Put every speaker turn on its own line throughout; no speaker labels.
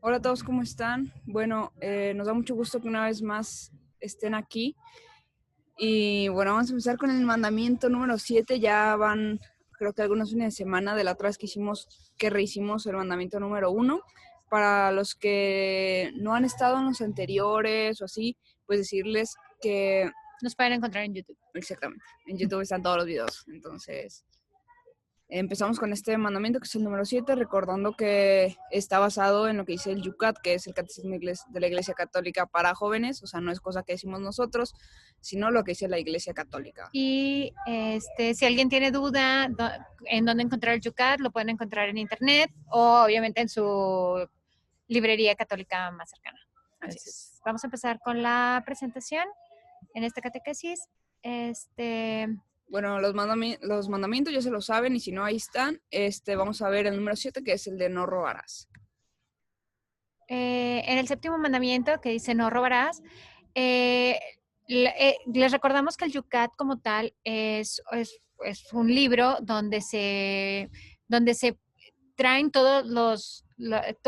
Hola a todos, ¿cómo están? Bueno, nos da mucho gusto que una vez más estén aquí. Y bueno, vamos a empezar con el mandamiento número 7. Ya van, creo que algunos fines de semana de la otra vez que rehicimos el mandamiento número 1. Para los que no han estado en los anteriores o así, pues decirles que...
Nos pueden encontrar en YouTube.
Exactamente, en YouTube están todos los videos, entonces... Empezamos con este mandamiento, que es el número 7, recordando que está basado en lo que dice el Yucat, que es el Catecismo de la Iglesia Católica para jóvenes. O sea, no es cosa que decimos nosotros, sino lo que dice la Iglesia Católica.
Y si alguien tiene duda en dónde encontrar el Yucat, lo pueden encontrar en internet o obviamente en su librería católica más cercana. Entonces, vamos a empezar con la presentación en esta catequesis.
Bueno, los mandamientos ya se lo saben, y si no, ahí están. Vamos a ver el número 7, que es el de no robarás.
En el séptimo mandamiento, que dice no robarás, les recordamos que el Yucat como tal es un libro donde se traen todo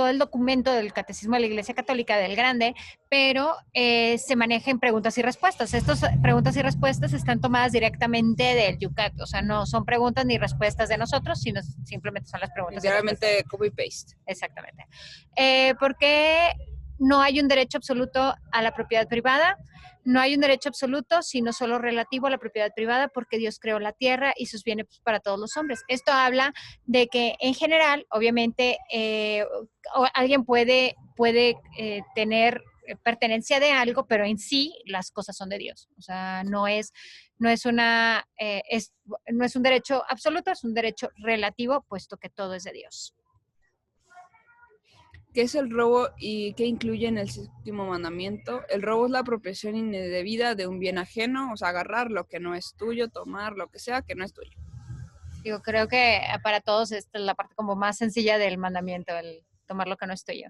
el documento del Catecismo de la Iglesia Católica del Grande, pero se maneja en preguntas y respuestas. Estas preguntas y respuestas están tomadas directamente del Yucat, o sea, no son preguntas ni respuestas de nosotros, sino simplemente son las preguntas y respuestas.
Literalmente copy-paste.
Exactamente. ¿Por qué no hay un derecho absoluto a la propiedad privada? No hay un derecho absoluto, sino solo relativo a la propiedad privada, porque Dios creó la tierra y sus bienes para todos los hombres. Esto habla de que en general, obviamente, alguien puede tener pertenencia de algo, pero en sí las cosas son de Dios. O sea, no es un derecho absoluto, es un derecho relativo, puesto que todo es de Dios.
¿Qué es el robo y qué incluye en el séptimo mandamiento? El robo es la apropiación indebida de un bien ajeno, o sea, agarrar lo que no es tuyo, tomar lo que sea que no es tuyo.
Digo, creo que para todos esta es la parte como más sencilla del mandamiento, el tomar lo que no es tuyo.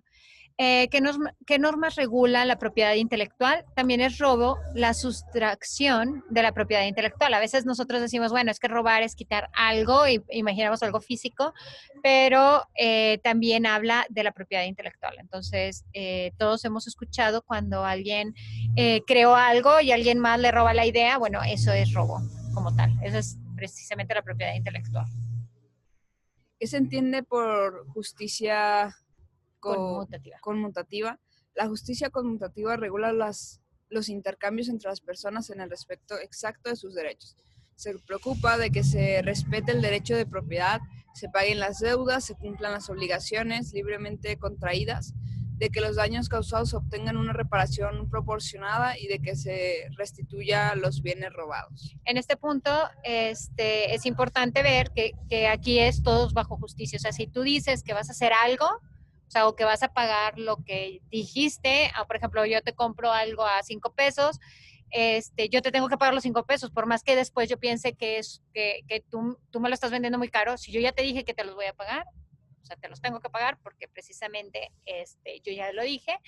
¿Qué normas regula la propiedad intelectual? También es robo la sustracción de la propiedad intelectual. A veces nosotros decimos, bueno, es que robar es quitar algo, y imaginamos algo físico, pero también habla de la propiedad intelectual. Entonces, todos hemos escuchado cuando alguien creó algo y alguien más le roba la idea, bueno, eso es robo como tal. Eso es precisamente la propiedad intelectual.
¿Qué se entiende por justicia
Conmutativa.
conmutativa? La justicia conmutativa regula los intercambios entre las personas en el respecto exacto de sus derechos. Se preocupa de que se respete el derecho de propiedad, se paguen las deudas, se cumplan las obligaciones libremente contraídas, de que los daños causados obtengan una reparación proporcionada y de que se restituya los bienes robados.
En este punto es importante ver que aquí es todos bajo justicia. O sea, si tú dices que vas a hacer algo, o sea, o que vas a pagar lo que dijiste, por ejemplo, yo te compro algo a 5 pesos, yo te tengo que pagar los 5 pesos, por más que después yo piense que tú me lo estás vendiendo muy caro. Si yo ya te dije que te los voy a pagar, o sea, te los tengo que pagar porque precisamente yo ya lo dije.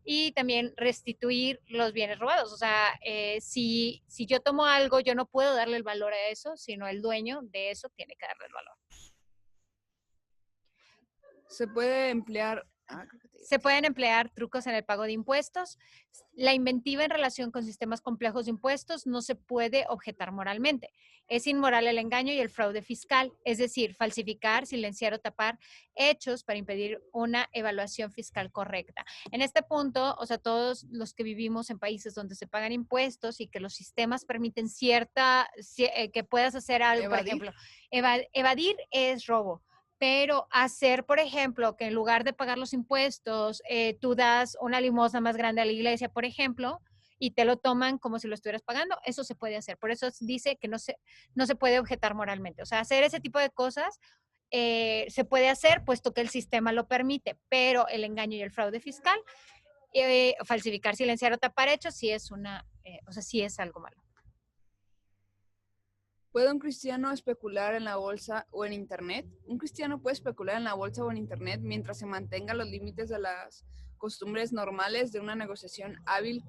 Y también restituir los bienes robados. O sea, si yo tomo algo, yo no puedo darle el valor a eso, sino el dueño de eso tiene que darle el valor.
Se puede emplear...
Se pueden emplear trucos en el pago de impuestos. La inventiva en relación con sistemas complejos de impuestos no se puede objetar moralmente. Es inmoral el engaño y el fraude fiscal, es decir, falsificar, silenciar o tapar hechos para impedir una evaluación fiscal correcta. En este punto, o sea, todos los que vivimos en países donde se pagan impuestos y que los sistemas permiten que puedas hacer algo,
¿Evadir?
por ejemplo, evadir es robo. Pero hacer, por ejemplo, que en lugar de pagar los impuestos, tú das una limosna más grande a la iglesia, por ejemplo, y te lo toman como si lo estuvieras pagando, eso se puede hacer. Por eso dice que no se puede objetar moralmente. O sea, hacer ese tipo de cosas se puede hacer puesto que el sistema lo permite, pero el engaño y el fraude fiscal, falsificar, silenciar o tapar hechos, sí es sí es algo malo.
¿Puede un cristiano especular en la bolsa o en internet? Un cristiano puede especular en la bolsa o en internet mientras se mantenga los límites de las costumbres normales de una negociación hábil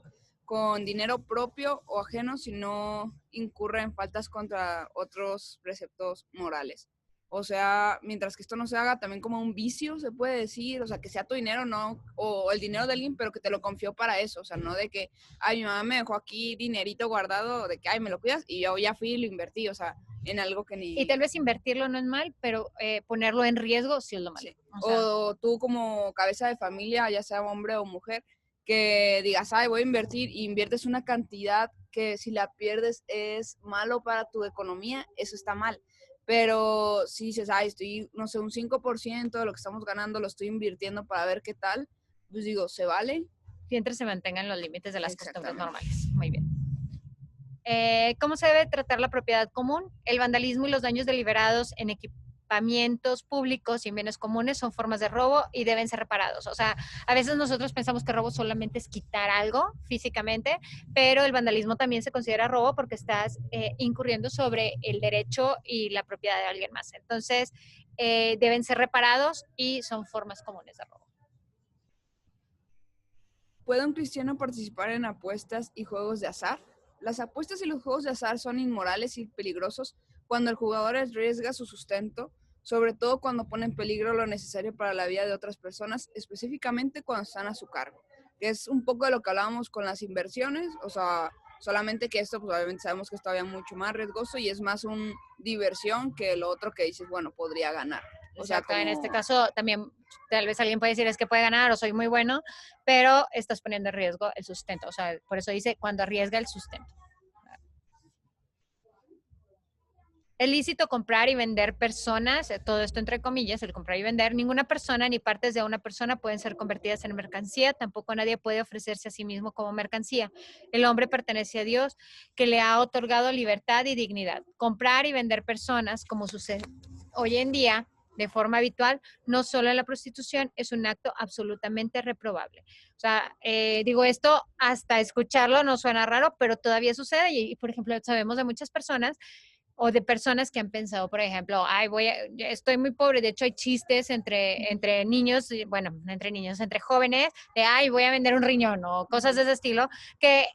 con dinero propio o ajeno, si no incurre en faltas contra otros preceptos morales. O sea, mientras que esto no se haga también como un vicio, se puede decir, o sea, que sea tu dinero, no, o el dinero de alguien, pero que te lo confió para eso, o sea, no de que, ay, mi mamá me dejó aquí dinerito guardado, de que, ay, me lo cuidas, y yo ya fui y lo invertí, o sea, en algo que
Y
ni...
tal vez invertirlo no es mal, pero ponerlo en riesgo sí es lo malo.
Sí.
O sea,
O tú como cabeza de familia, ya sea hombre o mujer, que digas, ay, voy a invertir, y inviertes una cantidad que si la pierdes es malo para tu economía, eso está mal. Pero si dices, ay, estoy, no sé, un 5% de lo que estamos ganando lo estoy invirtiendo para ver qué tal, pues digo, ¿se vale?
mientras se mantengan los límites de las costumbres
Exactamente.
normales. Muy bien. ¿Cómo se debe tratar la propiedad común? El vandalismo y los daños deliberados en equipamientos públicos y en bienes comunes son formas de robo y deben ser reparados. O sea, a veces nosotros pensamos que robo solamente es quitar algo físicamente, pero el vandalismo también se considera robo porque estás incurriendo sobre el derecho y la propiedad de alguien más. Entonces, deben ser reparados y son formas comunes de robo.
¿Puede un cristiano participar en apuestas y juegos de azar? Las apuestas y los juegos de azar son inmorales y peligrosos cuando el jugador arriesga su sustento, sobre todo cuando pone en peligro lo necesario para la vida de otras personas, específicamente cuando están a su cargo. Que es un poco de lo que hablábamos con las inversiones, o sea, solamente que esto, pues obviamente sabemos que es todavía mucho más riesgoso y es más una diversión que lo otro que dices, bueno, podría ganar. O sea,
Exacto, en este
como
caso también tal vez alguien puede decir es que puede ganar o soy muy bueno, pero estás poniendo en riesgo el sustento. O sea, por eso dice cuando arriesga el sustento. Es lícito comprar y vender personas, todo esto entre comillas, el comprar y vender. Ninguna persona ni partes de una persona pueden ser convertidas en mercancía, tampoco nadie puede ofrecerse a sí mismo como mercancía. El hombre pertenece a Dios, que le ha otorgado libertad y dignidad. Comprar y vender personas, como sucede hoy en día, de forma habitual, no solo en la prostitución, es un acto absolutamente reprobable. O sea, digo esto, hasta escucharlo no suena raro, pero todavía sucede y, por ejemplo, sabemos de muchas personas o de personas que han pensado, por ejemplo, ay, estoy muy pobre. De hecho, hay chistes entre niños, bueno, entre niños, entre jóvenes, de, ay, voy a vender un riñón o cosas de ese estilo, que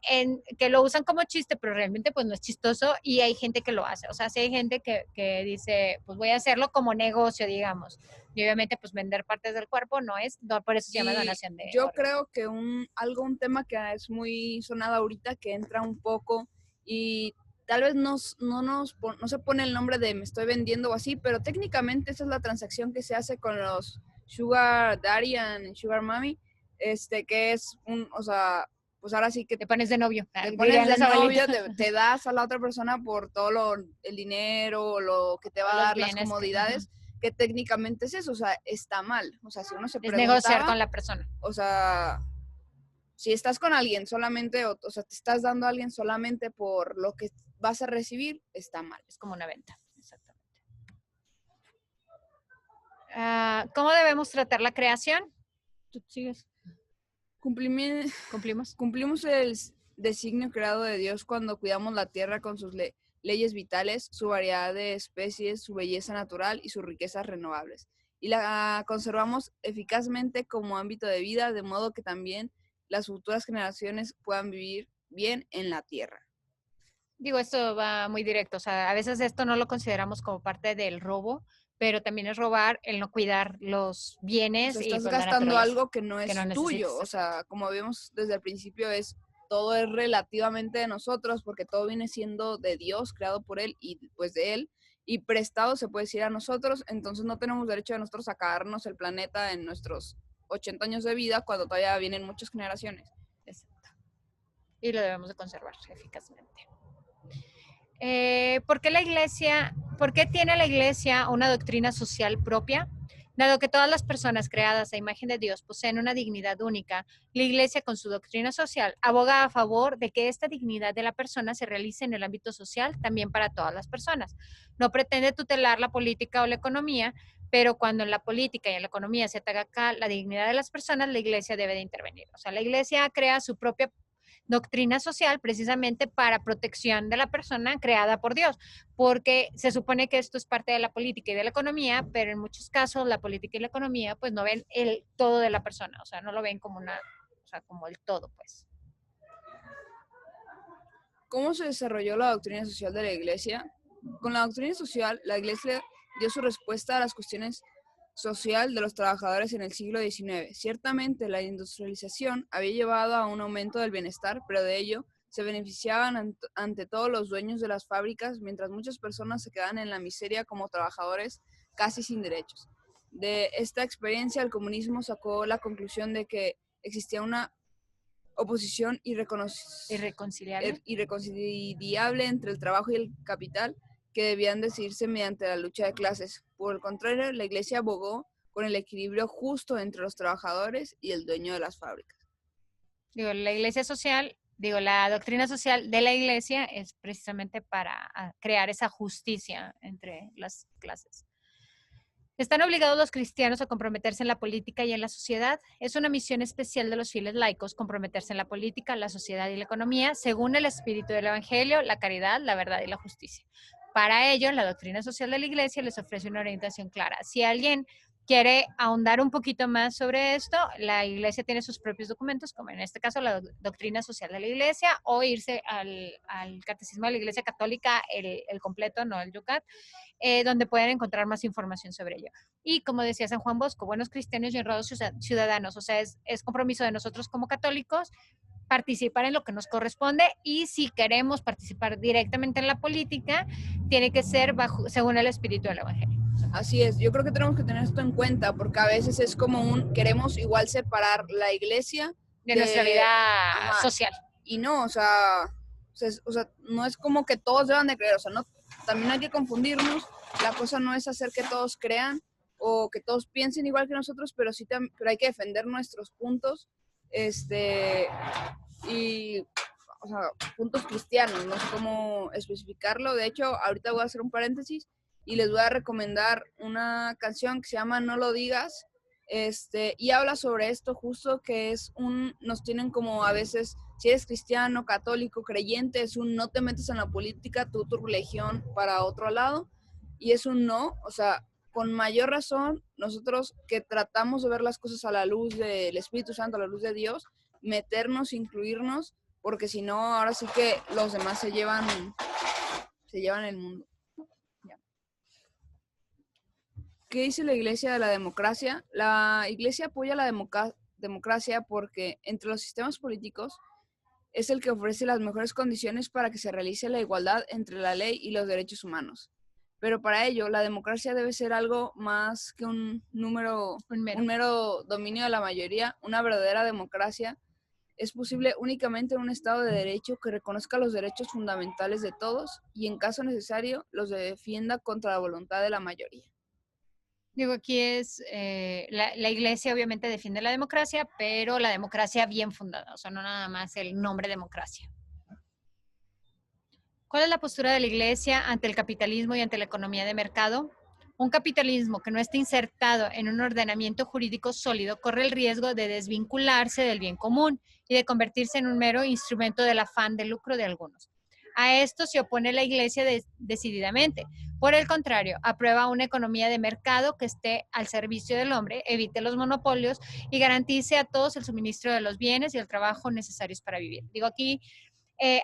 lo usan como chiste, pero realmente pues no es chistoso y hay gente que lo hace. O sea, sí hay gente que dice, pues voy a hacerlo como negocio, digamos. Y obviamente pues vender partes del cuerpo no, por eso se llama
y
donación de
yo
órganos.
creo que un tema que es muy sonado ahorita, que entra un poco y tal vez no se pone el nombre de me estoy vendiendo o así, pero técnicamente esa es la transacción que se hace con los Sugar Daddy and Sugar Mommy, que es o sea, pues ahora sí que
Te pones de novio,
te pones
dirían
de
las
novio,
abuelitas.
te das a la otra persona por todo el dinero, lo que te va
O
a
los
dar, las
bienes que...
comodidades, que técnicamente es eso, o sea, está mal. O sea, si uno se
Es negociar
preguntaba,
con la persona.
o sea, si estás con alguien solamente, o sea, te estás dando a alguien solamente por lo que vas a recibir, está mal.
Es como una venta, exactamente. ¿Cómo debemos tratar la creación? ¿Tú sigues? ¿Cumplimos?
Cumplimos el designio creado de Dios cuando cuidamos la tierra con sus leyes vitales, su variedad de especies, su belleza natural y sus riquezas renovables. Y la conservamos eficazmente como ámbito de vida, de modo que también las futuras generaciones puedan vivir bien en la tierra.
Digo, esto va muy directo. O sea, a veces esto no lo consideramos como parte del robo, pero también es robar el no cuidar los
O sea,
bienes y
estás
pues la
gastando
naturaleza,
algo que no
que no
es tuyo.
necesitas.
O
Exacto.
sea, como vemos desde el principio, todo es relativamente de nosotros, porque todo viene siendo de Dios, creado por Él y pues de Él, y prestado se puede decir a nosotros. Entonces no tenemos derecho de nosotros a sacarnos el planeta en nuestros 80 años de vida, cuando todavía vienen muchas generaciones.
Exacto. Y lo debemos de conservar eficazmente. ¿Por qué tiene la iglesia una doctrina social propia? Dado que todas las personas creadas a imagen de Dios poseen una dignidad única, la iglesia con su doctrina social aboga a favor de que esta dignidad de la persona se realice en el ámbito social también para todas las personas. No pretende tutelar la política o la economía, pero cuando en la política y en la economía se ataca la dignidad de las personas, la iglesia debe de intervenir. O sea, la iglesia crea su propia doctrina social precisamente para protección de la persona creada por Dios, porque se supone que esto es parte de la política y de la economía, pero en muchos casos la política y la economía pues no ven el todo de la persona, o sea, no lo ven como o sea, como el todo, pues.
¿Cómo se desarrolló la doctrina social de la iglesia? Con la doctrina social, la iglesia dio su respuesta a las cuestiones social de los trabajadores en el siglo XIX. Ciertamente, la industrialización había llevado a un aumento del bienestar, pero de ello se beneficiaban ante todo los dueños de las fábricas, mientras muchas personas se quedaban en la miseria como trabajadores casi sin derechos. De esta experiencia, el comunismo sacó la conclusión de que existía una oposición irreconciliable entre el trabajo y el capital, que debían decidirse mediante la lucha de clases. Por el contrario, la Iglesia abogó con el equilibrio justo entre los trabajadores y el dueño de las fábricas.
La doctrina social de la Iglesia es precisamente para crear esa justicia entre las clases. ¿Están obligados los cristianos a comprometerse en la política y en la sociedad? Es una misión especial de los fieles laicos comprometerse en la política, la sociedad y la economía, según el espíritu del Evangelio, la caridad, la verdad y la justicia. Para ello, la doctrina social de la Iglesia les ofrece una orientación clara. Si alguien quiere ahondar un poquito más sobre esto, la Iglesia tiene sus propios documentos, como en este caso la doctrina social de la Iglesia, o irse al Catecismo de la Iglesia Católica, el completo, no el Yucat, donde pueden encontrar más información sobre ello. Y como decía San Juan Bosco, buenos cristianos y honrados ciudadanos, o sea, es compromiso de nosotros como católicos participar en lo que nos corresponde, y si queremos participar directamente en la política, tiene que ser según el espíritu del Evangelio.
Así es, yo creo que tenemos que tener esto en cuenta, porque a veces es como queremos igual separar la iglesia
de nuestra vida social.
Y no, o sea, no es como que todos deban de creer, o sea, no, también hay que confundirnos, la cosa no es hacer que todos crean o que todos piensen igual que nosotros, pero sí pero hay que defender nuestros puntos, y, o sea, puntos cristianos, no sé cómo especificarlo. De hecho, ahorita voy a hacer un paréntesis y les voy a recomendar una canción que se llama No lo digas, y habla sobre esto justo, que es nos tienen como a veces, si eres cristiano, católico, creyente, es un no te metes en la política, tu religión para otro lado, y es un no, o sea, con mayor razón, nosotros que tratamos de ver las cosas a la luz del Espíritu Santo, a la luz de Dios, meternos, incluirnos, porque si no, ahora sí que los demás se llevan el mundo. Ya. ¿Qué dice la Iglesia de la democracia? La Iglesia apoya la democracia porque entre los sistemas políticos es el que ofrece las mejores condiciones para que se realice la igualdad entre la ley y los derechos humanos. Pero para ello, la democracia debe ser algo más que un mero dominio de la mayoría. Una verdadera democracia es posible únicamente en un Estado de Derecho que reconozca los derechos fundamentales de todos y, en caso necesario, los defienda contra la voluntad de la mayoría.
Aquí la Iglesia obviamente defiende la democracia, pero la democracia bien fundada, o sea, no nada más el nombre democracia. ¿Cuál es la postura de la Iglesia ante el capitalismo y ante la economía de mercado? Un capitalismo que no esté insertado en un ordenamiento jurídico sólido corre el riesgo de desvincularse del bien común y de convertirse en un mero instrumento del afán de lucro de algunos. A esto se opone la Iglesia decididamente. Por el contrario, aprueba una economía de mercado que esté al servicio del hombre, evite los monopolios y garantice a todos el suministro de los bienes y el trabajo necesarios para vivir. Aquí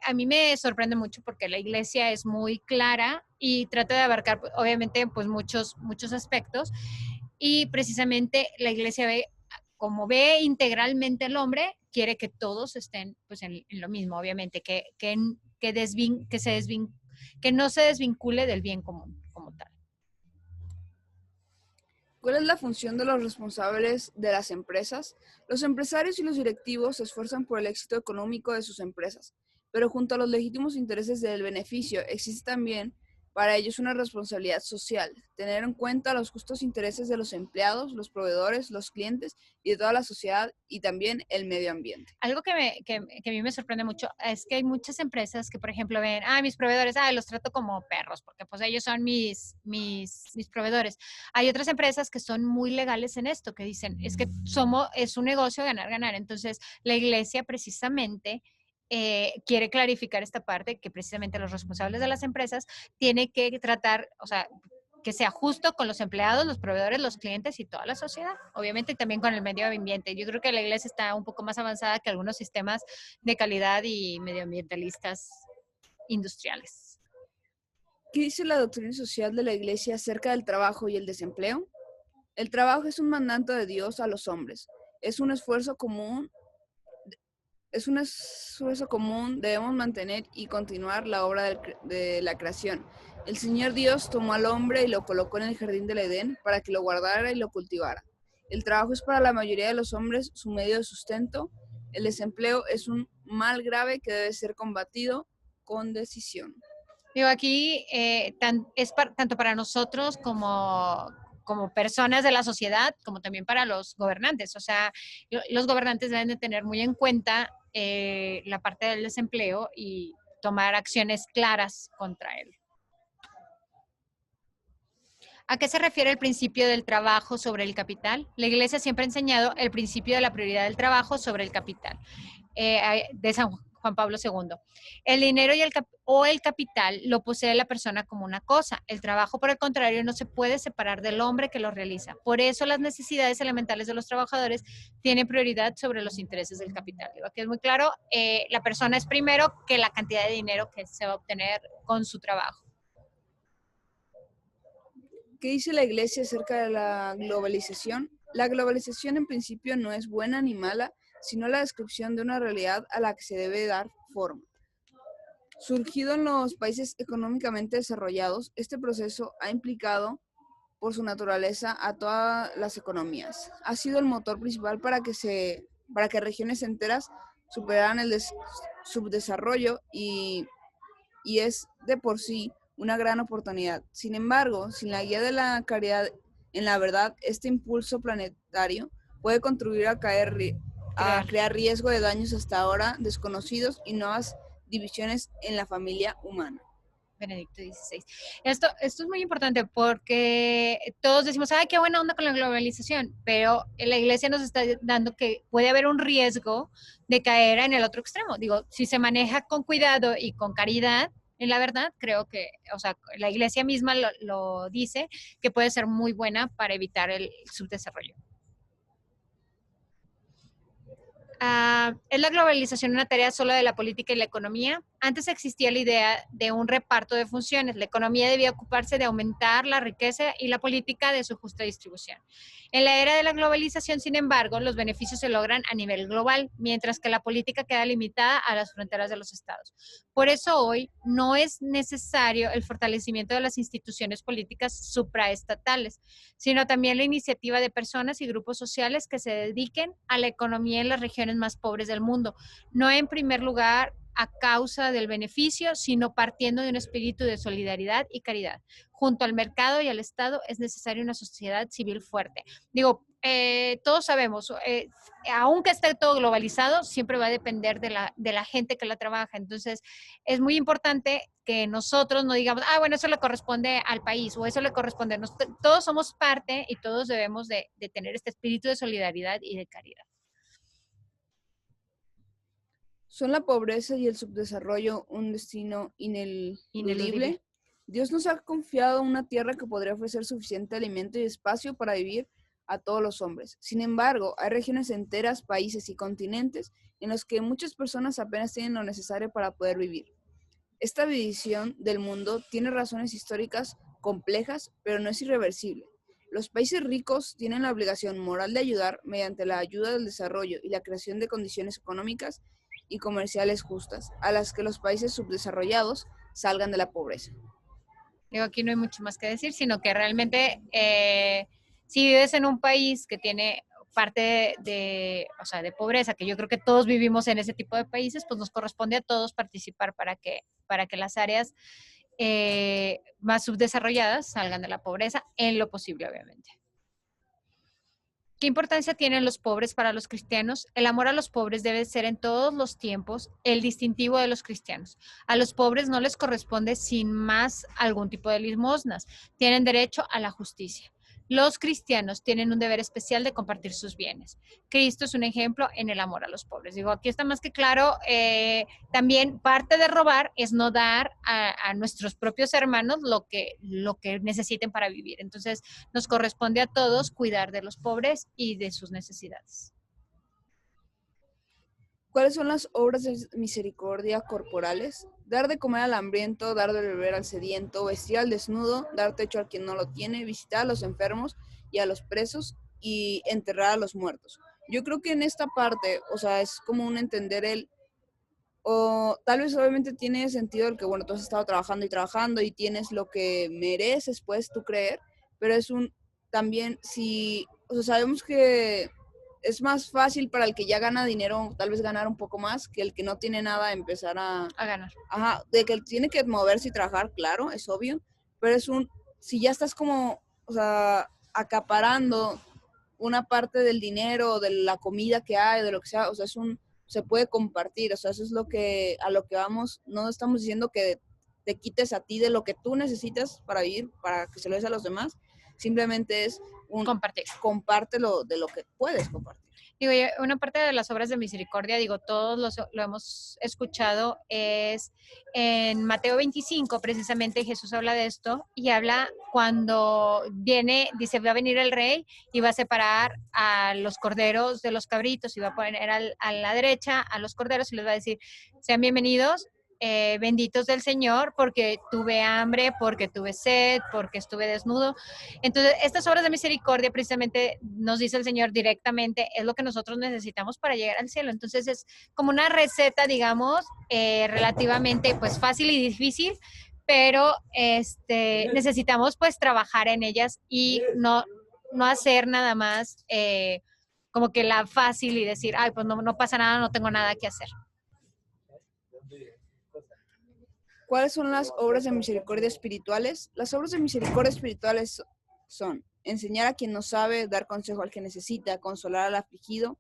a mí me sorprende mucho porque la Iglesia es muy clara y trata de abarcar, obviamente, pues muchos aspectos, y precisamente la Iglesia como ve integralmente al hombre, quiere que todos estén pues en lo mismo, obviamente, que no se desvincule del bien común como tal.
¿Cuál es la función de los responsables de las empresas? Los empresarios y los directivos se esfuerzan por el éxito económico de sus empresas, pero junto a los legítimos intereses del beneficio existe también para ellos una responsabilidad social, tener en cuenta los justos intereses de los empleados, los proveedores, los clientes y de toda la sociedad, y también el medio ambiente.
Algo que a mí me sorprende mucho es que hay muchas empresas que, por ejemplo, ven, mis proveedores, los trato como perros, porque pues ellos son mis proveedores. Hay otras empresas que son muy legales en esto, que dicen, es que es un negocio ganar. Entonces, la Iglesia precisamente quiere clarificar esta parte, que precisamente los responsables de las empresas tienen que tratar, o sea, que sea justo con los empleados, los proveedores, los clientes y toda la sociedad, obviamente también con el medio ambiente. Yo creo que la Iglesia está un poco más avanzada que algunos sistemas de calidad y medioambientalistas industriales.
¿Qué dice la doctrina social de la Iglesia acerca del trabajo y el desempleo? El trabajo es un mandato de Dios a los hombres. Es un esfuerzo común, debemos mantener y continuar la obra de la creación. El Señor Dios tomó al hombre y lo colocó en el jardín del Edén para que lo guardara y lo cultivara. El trabajo es para la mayoría de los hombres su medio de sustento. El desempleo es un mal grave que debe ser combatido con decisión.
Digo, aquí tanto para nosotros como personas de la sociedad, como también para los gobernantes. O sea, los gobernantes deben de tener muy en cuenta la parte del desempleo y tomar acciones claras contra él. ¿A qué se refiere el principio del trabajo sobre el capital? La Iglesia siempre ha enseñado el principio de la prioridad del trabajo sobre el capital, de San Juan Pablo II. El dinero o el capital lo posee la persona como una cosa. El trabajo, por el contrario, no se puede separar del hombre que lo realiza. Por eso las necesidades elementales de los trabajadores tienen prioridad sobre los intereses del capital. Aquí es muy claro, la persona es primero que la cantidad de dinero que se va a obtener con su trabajo.
¿Qué dice la Iglesia acerca de la globalización? La globalización en principio no es buena ni mala, sino la descripción de una realidad a la que se debe dar forma. Surgido en los países económicamente desarrollados, este proceso ha implicado por su naturaleza a todas las economías. Ha sido el motor principal para que regiones enteras superaran el subdesarrollo y es de por sí una gran oportunidad. Sin embargo, sin la guía de la caridad en la verdad, este impulso planetario puede contribuir a crear riesgo de daños hasta ahora desconocidos y nuevas divisiones en la familia humana.
Benedicto XVI. Esto es muy importante porque todos decimos, ay, qué buena onda con la globalización, pero la Iglesia nos está dando que puede haber un riesgo de caer en el otro extremo. Digo, si se maneja con cuidado y con caridad, en la verdad, creo que, o sea, la Iglesia misma lo dice, que puede ser muy buena para evitar el subdesarrollo. ¿Es la globalización una tarea solo de la política y la economía? Antes existía la idea de un reparto de funciones. La economía debía ocuparse de aumentar la riqueza y la política de su justa distribución. En la era de la globalización, sin embargo, los beneficios se logran a nivel global, mientras que la política queda limitada a las fronteras de los estados. Por eso hoy no es necesario el fortalecimiento de las instituciones políticas supraestatales, sino también la iniciativa de personas y grupos sociales que se dediquen a la economía en las regiones más pobres del mundo, no en primer lugar a causa del beneficio, sino partiendo de un espíritu de solidaridad y caridad. Junto al mercado y al Estado es necesaria una sociedad civil fuerte. Digo, todos sabemos, aunque esté todo globalizado, siempre va a depender de la gente que la trabaja. Entonces, es muy importante que nosotros no digamos, ah, bueno, eso le corresponde al país o eso le corresponde. Todos somos parte y todos debemos de tener este espíritu de solidaridad y de caridad.
¿Son la pobreza y el subdesarrollo un destino ineludible? Dios nos ha confiado una tierra que podría ofrecer suficiente alimento y espacio para vivir a todos los hombres. Sin embargo, hay regiones enteras, países y continentes en los que muchas personas apenas tienen lo necesario para poder vivir. Esta división del mundo tiene razones históricas complejas, pero no es irreversible. Los países ricos tienen la obligación moral de ayudar mediante la ayuda del desarrollo y la creación de condiciones económicas y comerciales justas, a las que los países subdesarrollados salgan de la pobreza.
Digo, aquí no hay mucho más que decir, sino que realmente si vives en un país que tiene parte o sea, de pobreza, que yo creo que todos vivimos en ese tipo de países, pues nos corresponde a todos participar para que las áreas más subdesarrolladas salgan de la pobreza en lo posible, obviamente. ¿Qué importancia tienen los pobres para los cristianos? El amor a los pobres debe ser en todos los tiempos el distintivo de los cristianos. A los pobres no les corresponde sin más algún tipo de limosnas. Tienen derecho a la justicia. Los cristianos tienen un deber especial de compartir sus bienes. Cristo es un ejemplo en el amor a los pobres. Digo, aquí está más que claro, también parte de robar es no dar a nuestros propios hermanos lo que necesiten para vivir. Entonces, nos corresponde a todos cuidar de los pobres y de sus necesidades.
¿Cuáles son las obras de misericordia corporales? Dar de comer al hambriento, dar de beber al sediento, vestir al desnudo, dar techo al quien no lo tiene, visitar a los enfermos y a los presos y enterrar a los muertos. Yo creo que en esta parte, o sea, es como un entender o tal vez obviamente tiene sentido el que, bueno, tú has estado trabajando y tienes lo que mereces, puedes tú creer, pero es también si, o sea, sabemos que es más fácil para el que ya gana dinero, tal vez ganar un poco más, que el que no tiene nada empezar
A ganar.
ajá, de que tiene que moverse y trabajar, claro, es obvio, pero si ya estás como, o sea, acaparando una parte del dinero, de la comida que hay, de lo que sea, o sea, se puede compartir, o sea, eso es a lo que vamos, no estamos diciendo que te quites a ti de lo que tú necesitas para vivir, para que se lo des a los demás, simplemente es
Compartir.
compártelo de lo que puedes compartir.
Digo, una parte de las obras de misericordia, digo, todos lo hemos escuchado, es en Mateo 25, precisamente Jesús habla de esto y habla cuando viene, dice, va a venir el rey y va a separar a los corderos de los cabritos y va a poner a la derecha a los corderos y les va a decir, sean bienvenidos. Benditos del Señor, porque tuve hambre, porque tuve sed, porque estuve desnudo. Entonces, estas obras de misericordia precisamente nos dice el Señor directamente, es lo que nosotros necesitamos para llegar al cielo. Entonces, es como una receta, digamos, relativamente pues fácil y difícil, pero necesitamos pues trabajar en ellas y no hacer nada más como que la fácil y decir, ay, pues no pasa nada, no tengo nada que hacer.
¿Cuáles son las obras de misericordia espirituales? Las obras de misericordia espirituales son enseñar a quien no sabe, dar consejo al que necesita, consolar al afligido,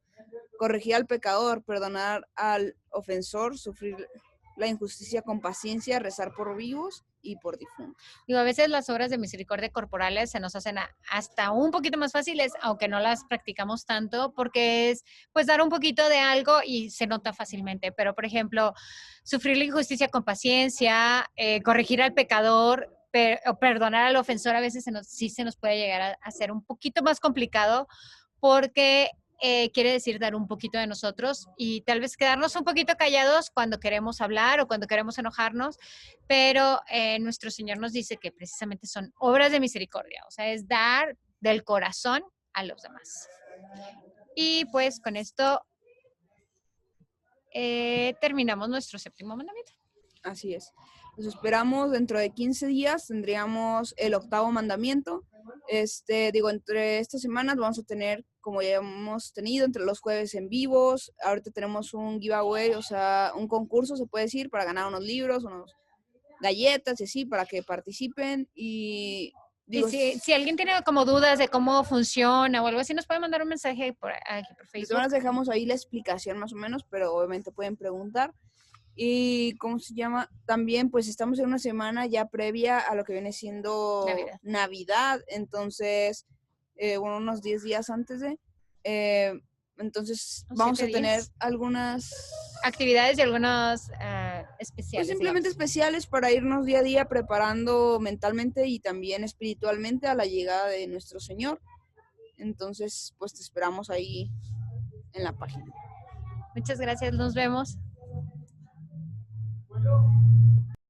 corregir al pecador, perdonar al ofensor, sufrir la injusticia con paciencia, rezar por vivos y por difuntos.
Digo, a veces las obras de misericordia corporales se nos hacen hasta un poquito más fáciles, aunque no las practicamos tanto, porque es pues dar un poquito de algo y se nota fácilmente. Pero, por ejemplo, sufrir la injusticia con paciencia, corregir al pecador, o perdonar al ofensor, a veces sí se nos puede llegar a hacer un poquito más complicado porque quiere decir dar un poquito de nosotros y tal vez quedarnos un poquito callados cuando queremos hablar o cuando queremos enojarnos, pero nuestro Señor nos dice que precisamente son obras de misericordia, o sea, es dar del corazón a los demás. Y pues con esto terminamos nuestro séptimo mandamiento.
Así es. Los esperamos dentro de 15 días, tendríamos el octavo mandamiento. Entre estas semanas vamos a tener, como ya hemos tenido, entre los jueves en vivos. Ahorita tenemos un giveaway, o sea, un concurso, se puede decir, para ganar unos libros, unos galletas y así, para que participen. Y
si alguien tiene como dudas de cómo funciona o algo así, nos puede mandar un mensaje por Facebook.
De todas dejamos ahí la explicación más o menos, pero obviamente pueden preguntar. Y, ¿cómo se llama? También, pues, estamos en una semana ya previa a lo que viene siendo Navidad. Entonces, unos 10 días antes entonces, vamos a tener algunas
actividades y algunas especiales.
Pues simplemente especiales para irnos día a día preparando mentalmente y también espiritualmente a la llegada de nuestro Señor. Entonces, pues te esperamos ahí en la página.
Muchas gracias, nos vemos.